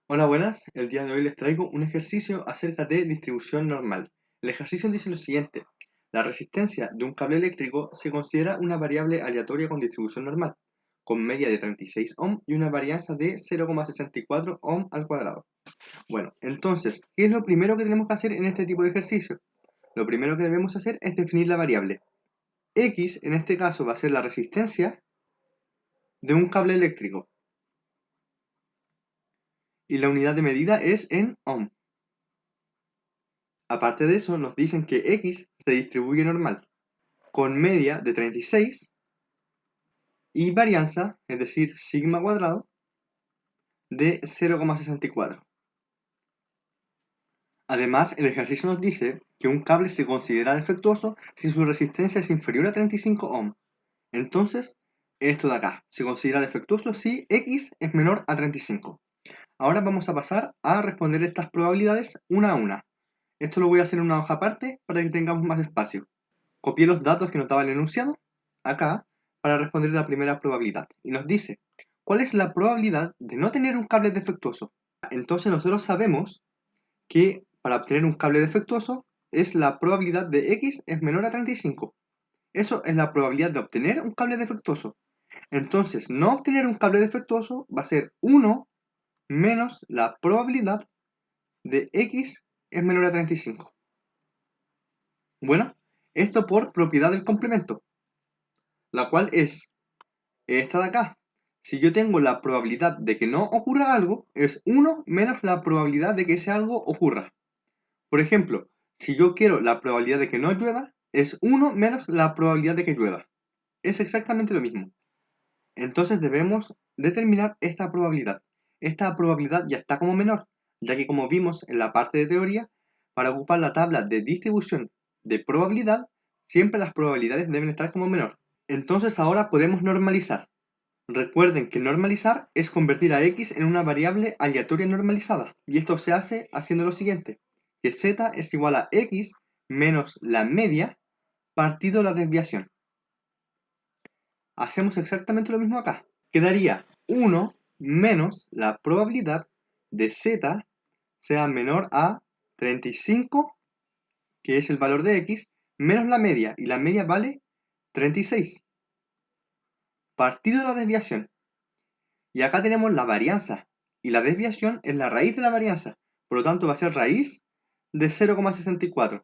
Hola, buenas. El día de hoy les traigo un ejercicio acerca de distribución normal. El ejercicio dice lo siguiente. La resistencia de un cable eléctrico se considera una variable aleatoria con distribución normal, con media de 36 ohm y una varianza de 0,64 ohm al cuadrado. Bueno, entonces, ¿qué es lo primero que tenemos que hacer en este tipo de ejercicio? Lo primero que debemos hacer es definir la variable. X, en este caso, va a ser la resistencia de un cable eléctrico y la unidad de medida es en ohm. Aparte de eso, nos dicen que X se distribuye normal, con media de 36 y varianza, es decir, sigma cuadrado, de 0,64. Además, el ejercicio nos dice que un cable se considera defectuoso si su resistencia es inferior a 35 ohm. Entonces, esto de acá se considera defectuoso si X es menor a 35. Ahora vamos a pasar a responder estas probabilidades una a una. Esto lo voy a hacer en una hoja aparte para que tengamos más espacio. Copié los datos que nos daba el enunciado acá para responder la primera probabilidad. Y nos dice, ¿cuál es la probabilidad de no tener un cable defectuoso? Entonces nosotros sabemos que para obtener un cable defectuoso es la probabilidad de X es menor a 35. Eso es la probabilidad de obtener un cable defectuoso. Entonces, no obtener un cable defectuoso va a ser 1 menos la probabilidad de X es menor a 35. Bueno, esto por propiedad del complemento, la cual es esta de acá. Si yo tengo la probabilidad de que no ocurra algo, es 1 menos la probabilidad de que ese algo ocurra. Por ejemplo, si yo quiero la probabilidad de que no llueva, es 1 menos la probabilidad de que llueva. Es exactamente lo mismo. Entonces debemos determinar esta probabilidad. Esta probabilidad ya está como menor, ya que como vimos en la parte de teoría, para ocupar la tabla de distribución de probabilidad, siempre las probabilidades deben estar como menor. Entonces ahora podemos normalizar. Recuerden que normalizar es convertir a x en una variable aleatoria normalizada, y esto se hace haciendo lo siguiente, que z es igual a x menos la media partido la desviación. Hacemos exactamente lo mismo acá. Quedaría 1 menos la probabilidad de z sea menor a 35, que es el valor de x, menos la media, y la media vale 36, partido la desviación. Y acá tenemos la varianza. Y la desviación es la raíz de la varianza. Por lo tanto, va a ser raíz de 0,64.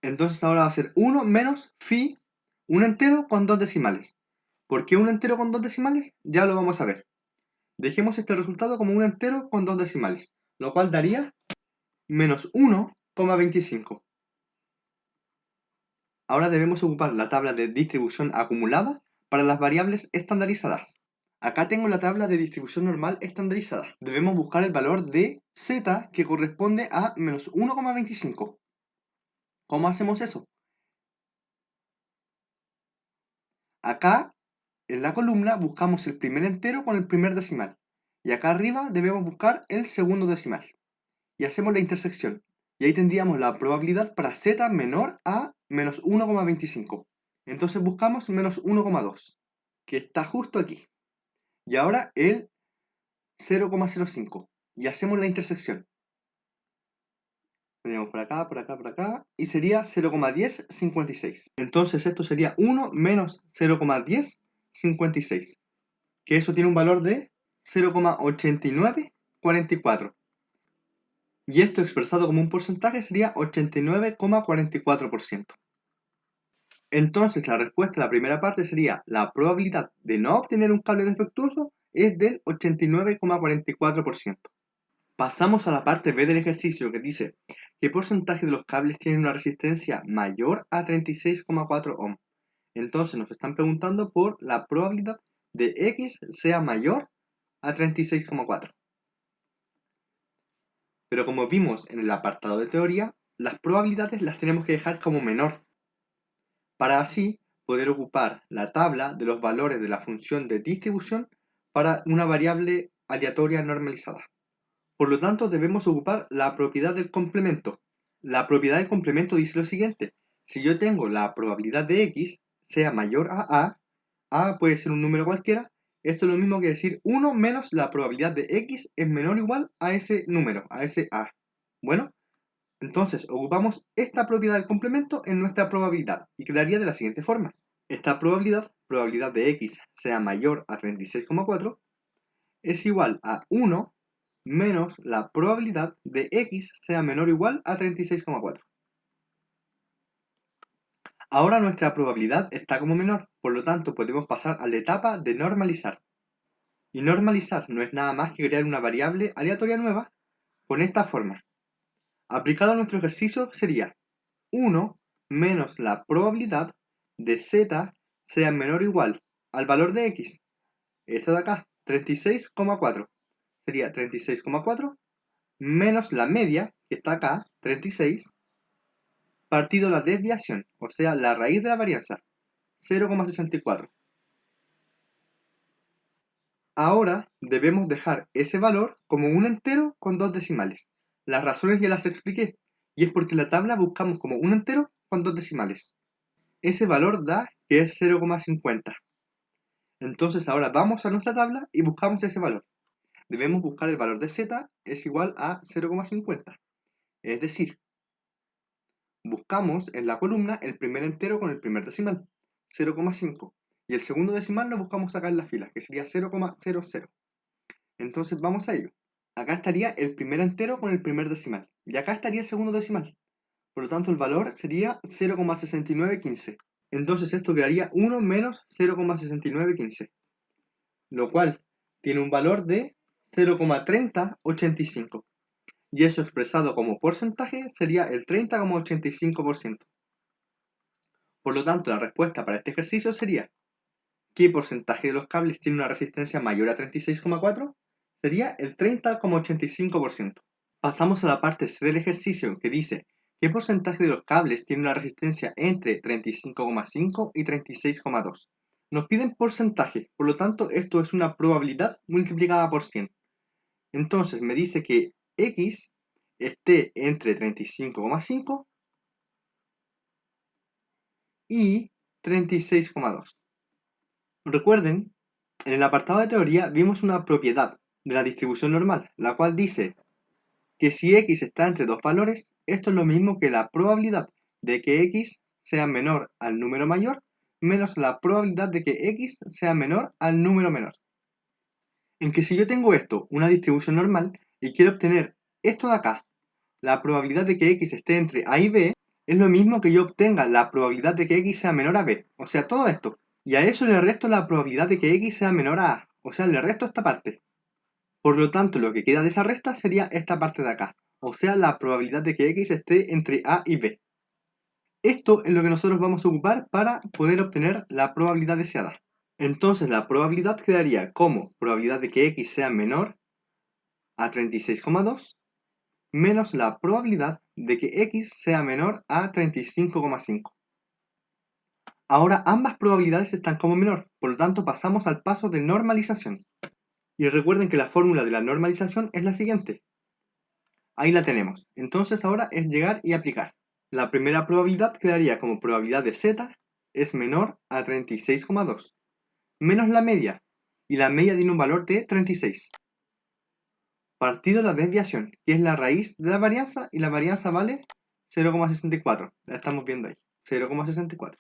Entonces ahora va a ser 1 menos phi, un entero con dos decimales. ¿Por qué un entero con dos decimales? Ya lo vamos a ver. Dejemos este resultado como un entero con dos decimales, lo cual daría menos 1,25. Ahora debemos ocupar la tabla de distribución acumulada para las variables estandarizadas. Acá tengo la tabla de distribución normal estandarizada. Debemos buscar el valor de z que corresponde a menos 1,25. ¿Cómo hacemos eso? Acá en la columna buscamos el primer entero con el primer decimal. Y acá arriba debemos buscar el segundo decimal. Y hacemos la intersección. Y ahí tendríamos la probabilidad para z menor a menos 1,25. Entonces buscamos menos 1,2, que está justo aquí. Y ahora el 0,05. Y hacemos la intersección. Ponemos por acá, por acá, por acá. Y sería 0,1056. Entonces esto sería 1 menos 0,1056. Que eso tiene un valor de 0,8944. Y esto expresado como un porcentaje sería 89,44%. Entonces la respuesta a la primera parte sería la probabilidad de no obtener un cable defectuoso es del 89,44%. Pasamos a la parte B del ejercicio que dice ¿qué porcentaje de los cables tienen una resistencia mayor a 36,4 ohm? Entonces nos están preguntando por la probabilidad de X sea mayor a 36,4. Pero como vimos en el apartado de teoría, las probabilidades las tenemos que dejar como menor, para así poder ocupar la tabla de los valores de la función de distribución para una variable aleatoria normalizada. Por lo tanto, debemos ocupar la propiedad del complemento. La propiedad del complemento dice lo siguiente. Si yo tengo la probabilidad de x sea mayor a puede ser un número cualquiera, Esto es lo mismo que decir 1 menos la probabilidad de x es menor o igual a ese número, a ese a. Bueno, entonces ocupamos esta propiedad del complemento en nuestra probabilidad y quedaría de la siguiente forma. Esta probabilidad de x sea mayor a 36,4, es igual a 1 menos la probabilidad de x sea menor o igual a 36,4. Ahora nuestra probabilidad está como menor, por lo tanto podemos pasar a la etapa de normalizar. Y normalizar no es nada más que crear una variable aleatoria nueva con esta forma. Aplicado a nuestro ejercicio sería 1 menos la probabilidad de z sea menor o igual al valor de x. Esto de acá, 36,4. Sería 36,4 menos la media, que está acá, 36, partido la desviación, o sea, la raíz de la varianza, 0,64. Ahora debemos dejar ese valor como un entero con dos decimales. Las razones ya las expliqué, y es porque en la tabla buscamos como un entero con dos decimales. Ese valor da que es 0,50. Entonces ahora vamos a nuestra tabla y buscamos ese valor. Debemos buscar el valor de z es igual a 0,50. Es decir, buscamos en la columna el primer entero con el primer decimal, 0,5. Y el segundo decimal lo buscamos acá en la fila, que sería 0,00. Entonces vamos a ello. Acá estaría el primer entero con el primer decimal. Y acá estaría el segundo decimal. Por lo tanto, el valor sería 0,6915. Entonces esto quedaría 1 menos 0,6915. Lo cual tiene un valor de 0,3085. Y eso expresado como porcentaje sería el 30,85%. Por lo tanto, la respuesta para este ejercicio sería: ¿qué porcentaje de los cables tiene una resistencia mayor a 36,4? Sería el 30,85%. Pasamos a la parte C del ejercicio que dice: ¿qué porcentaje de los cables tiene una resistencia entre 35,5 y 36,2? Nos piden porcentaje, por lo tanto esto es una probabilidad multiplicada por 100. Entonces me dice que X esté entre 35,5 y 36,2. Recuerden, en el apartado de teoría vimos una propiedad de la distribución normal, la cual dice que si x está entre dos valores, esto es lo mismo que la probabilidad de que x sea menor al número mayor menos la probabilidad de que x sea menor al número menor. En que si yo tengo esto, una distribución normal, y quiero obtener esto de acá, la probabilidad de que x esté entre a y b, es lo mismo que yo obtenga la probabilidad de que x sea menor a b, o sea, todo esto. Y a eso le resto la probabilidad de que x sea menor a a, o sea, le resto esta parte. Por lo tanto, lo que queda de esa resta sería esta parte de acá, o sea, la probabilidad de que x esté entre a y b. Esto es lo que nosotros vamos a ocupar para poder obtener la probabilidad deseada. Entonces, la probabilidad quedaría como probabilidad de que x sea menor a 36,2 menos la probabilidad de que x sea menor a 35,5. Ahora ambas probabilidades están como menor, por lo tanto pasamos al paso de normalización. Y recuerden que la fórmula de la normalización es la siguiente. Ahí la tenemos. Entonces ahora es llegar y aplicar. La primera probabilidad quedaría como probabilidad de z es menor a 36,2 menos la media. Y la media tiene un valor de 36. Partido la desviación, que es la raíz de la varianza, y la varianza vale 0,64. La estamos viendo ahí. 0,64.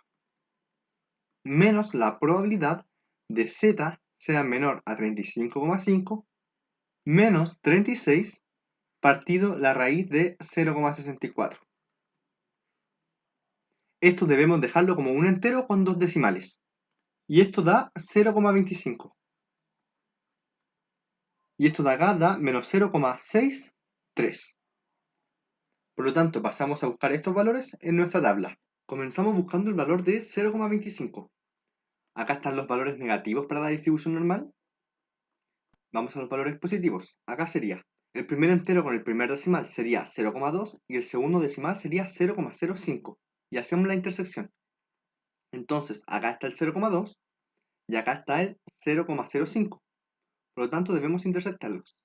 Menos la probabilidad de z sea menor a 35,5 menos 36 partido la raíz de 0,64. Esto debemos dejarlo como un entero con dos decimales. Y esto da 0,25. Y esto de acá da menos 0,63. Por lo tanto, pasamos a buscar estos valores en nuestra tabla. Comenzamos buscando el valor de 0,25. Acá están los valores negativos para la distribución normal. Vamos a los valores positivos. Acá sería el primer entero con el primer decimal sería 0,2 y el segundo decimal sería 0,05. Y hacemos la intersección. Entonces, acá está el 0,2 y acá está el 0,05. Por lo tanto, debemos intersectarlos.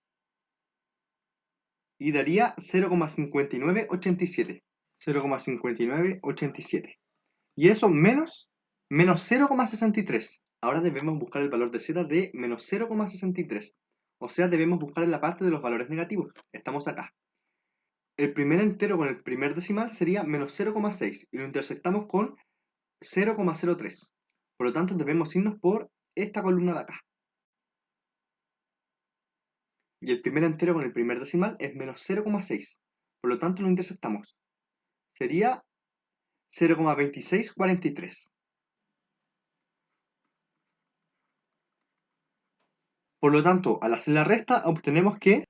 Y daría 0,5987. 0,5987. Y eso menos 0,63. Ahora debemos buscar el valor de z de menos 0,63. O sea, debemos buscar en la parte de los valores negativos. Estamos acá. El primer entero con el primer decimal sería menos 0,6 y lo intersectamos con 0,03. Por lo tanto, debemos irnos por esta columna de acá. Y el primer entero con el primer decimal es menos 0,6. Por lo tanto, lo intersectamos. Sería 0,2643. Por lo tanto, al hacer la resta, obtenemos que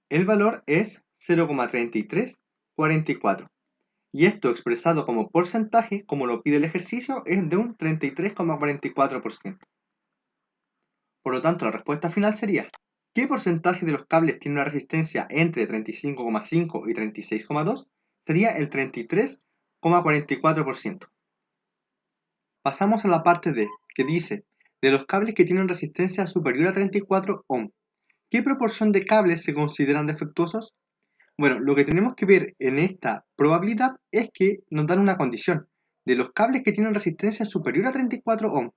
el valor es 0,3344. Y esto expresado como porcentaje, como lo pide el ejercicio, es de un 33,44%. Por lo tanto, la respuesta final sería: ¿qué porcentaje de los cables tiene una resistencia entre 35,5 y 36,2? Sería el 33,44%. Pasamos a la parte D, que dice, de los cables que tienen resistencia superior a 34 ohm, ¿qué proporción de cables se consideran defectuosos? Bueno, lo que tenemos que ver en esta probabilidad es que nos dan una condición. De los cables que tienen resistencia superior a 34 ohm.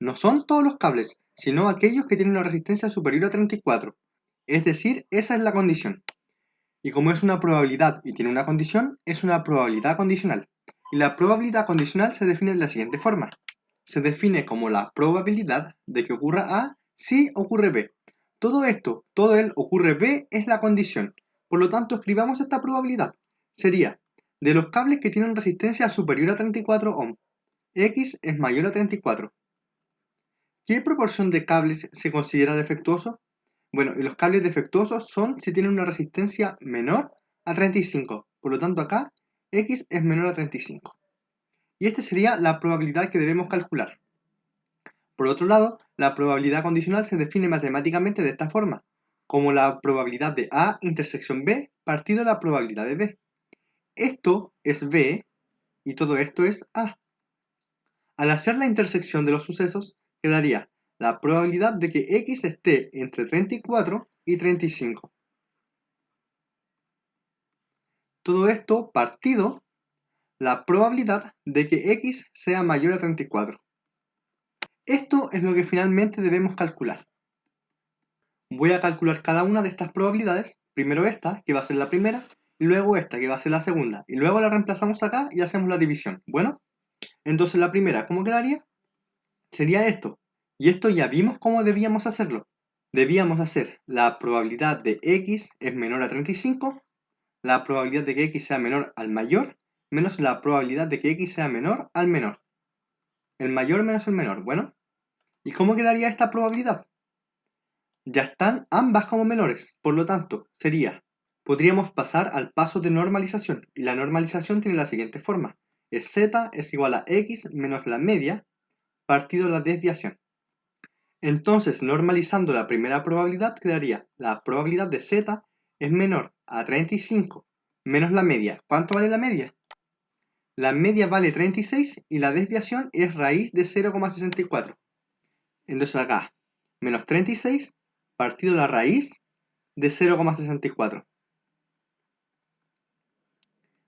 No son todos los cables, sino aquellos que tienen una resistencia superior a 34. Es decir, esa es la condición. Y como es una probabilidad y tiene una condición, es una probabilidad condicional. Y la probabilidad condicional se define de la siguiente forma. Se define como la probabilidad de que ocurra A si ocurre B. Todo esto, todo el ocurre B es la condición. Por lo tanto, escribamos esta probabilidad. Sería, de los cables que tienen resistencia superior a 34 ohm, X es mayor a 34. ¿Qué proporción de cables se considera defectuoso? Bueno, y los cables defectuosos son si tienen una resistencia menor a 35. Por lo tanto, acá X es menor a 35. Y esta sería la probabilidad que debemos calcular. Por otro lado, la probabilidad condicional se define matemáticamente de esta forma, como la probabilidad de A intersección B partido la probabilidad de B. Esto es B y todo esto es A. Al hacer la intersección de los sucesos, quedaría la probabilidad de que X esté entre 34 y 35. Todo esto partido la probabilidad de que X sea mayor a 34. Esto es lo que finalmente debemos calcular. Voy a calcular cada una de estas probabilidades, primero esta, que va a ser la primera, y luego esta, que va a ser la segunda, y luego la reemplazamos acá y hacemos la división. Bueno, entonces la primera, ¿cómo quedaría? Sería esto, y esto ya vimos cómo debíamos hacerlo. Debíamos hacer la probabilidad de X es menor a 35, la probabilidad de que X sea menor al mayor, menos la probabilidad de que X sea menor al menor. El mayor menos el menor, bueno. ¿Y cómo quedaría esta probabilidad? Ya están ambas como menores, por lo tanto, podríamos pasar al paso de normalización, y la normalización tiene la siguiente forma. Es z es igual a x menos la media partido la desviación. Entonces, normalizando la primera probabilidad, quedaría la probabilidad de z es menor a 35 menos la media. ¿Cuánto vale la media? La media vale 36 y la desviación es raíz de 0,64. Entonces acá, menos 36 partido la raíz de 0,64.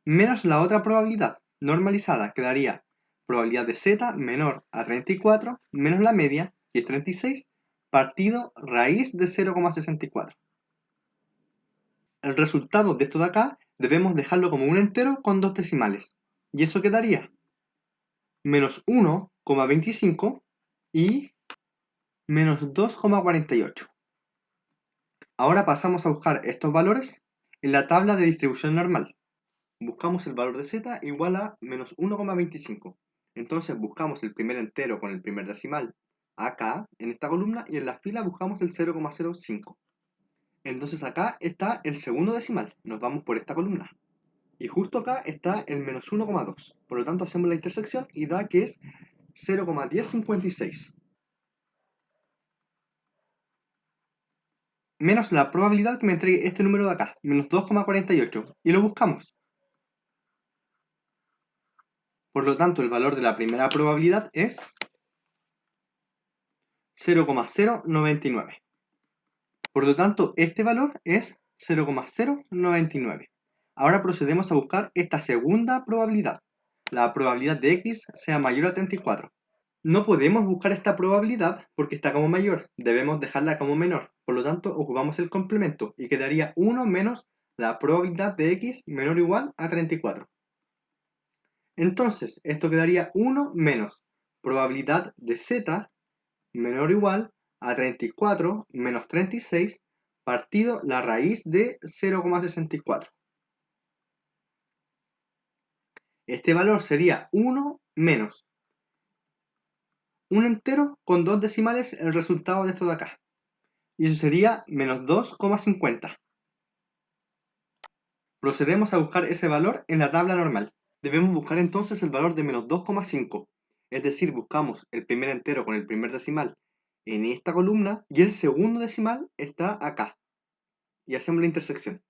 Menos la otra probabilidad normalizada, quedaría probabilidad de z menor a 34 menos la media, que es 36, partido raíz de 0,64. El resultado de esto de acá debemos dejarlo como un entero con dos decimales. Y eso quedaría menos 1,25 y menos 2,48. Ahora pasamos a buscar estos valores en la tabla de distribución normal. Buscamos el valor de z igual a menos 1,25. Entonces buscamos el primer entero con el primer decimal acá en esta columna y en la fila buscamos el 0,05. Entonces acá está el segundo decimal, nos vamos por esta columna. Y justo acá está el menos 1,2. Por lo tanto hacemos la intersección y da que es 0,1056. Menos la probabilidad que me entregue este número de acá, menos 2,48. Y lo buscamos. Por lo tanto, el valor de la primera probabilidad es 0,099. Por lo tanto, este valor es 0,099. Ahora procedemos a buscar esta segunda probabilidad. La probabilidad de X sea mayor a 34. No podemos buscar esta probabilidad porque está como mayor, debemos dejarla como menor. Por lo tanto, ocupamos el complemento y quedaría 1 menos la probabilidad de x menor o igual a 34. Entonces, esto quedaría 1 menos probabilidad de z menor o igual a 34 menos 36 partido la raíz de 0,64. Este valor sería 1 menos un entero con dos decimales, el resultado de esto de acá. Y eso sería menos 2,50. Procedemos a buscar ese valor en la tabla normal. Debemos buscar entonces el valor de menos 2,5. Es decir, buscamos el primer entero con el primer decimal en esta columna y el segundo decimal está acá. Y hacemos la intersección.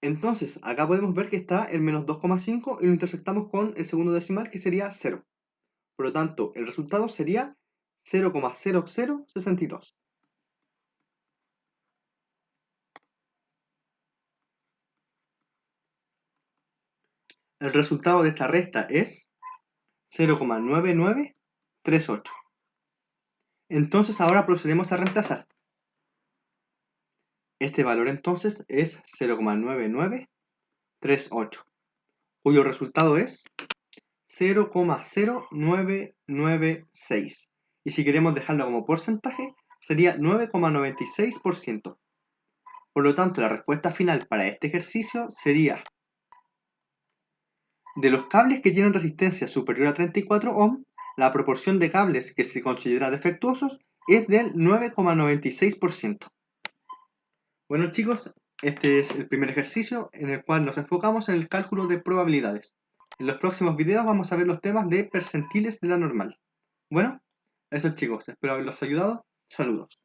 Entonces, acá podemos ver que está el menos 2,5 y lo intersectamos con el segundo decimal que sería 0. Por lo tanto, el resultado sería 0,0062. El resultado de esta resta es 0,9938. Entonces ahora procedemos a reemplazar. Este valor entonces es 0,9938, cuyo resultado es 0,0996. Y si queremos dejarlo como porcentaje, sería 9,96%. Por lo tanto, la respuesta final para este ejercicio sería: de los cables que tienen resistencia superior a 34 ohm, la proporción de cables que se considera defectuosos es del 9,96%. Bueno chicos, este es el primer ejercicio en el cual nos enfocamos en el cálculo de probabilidades. En los próximos videos vamos a ver los temas de percentiles de la normal. Bueno, eso chicos, espero haberlos ayudado. Saludos.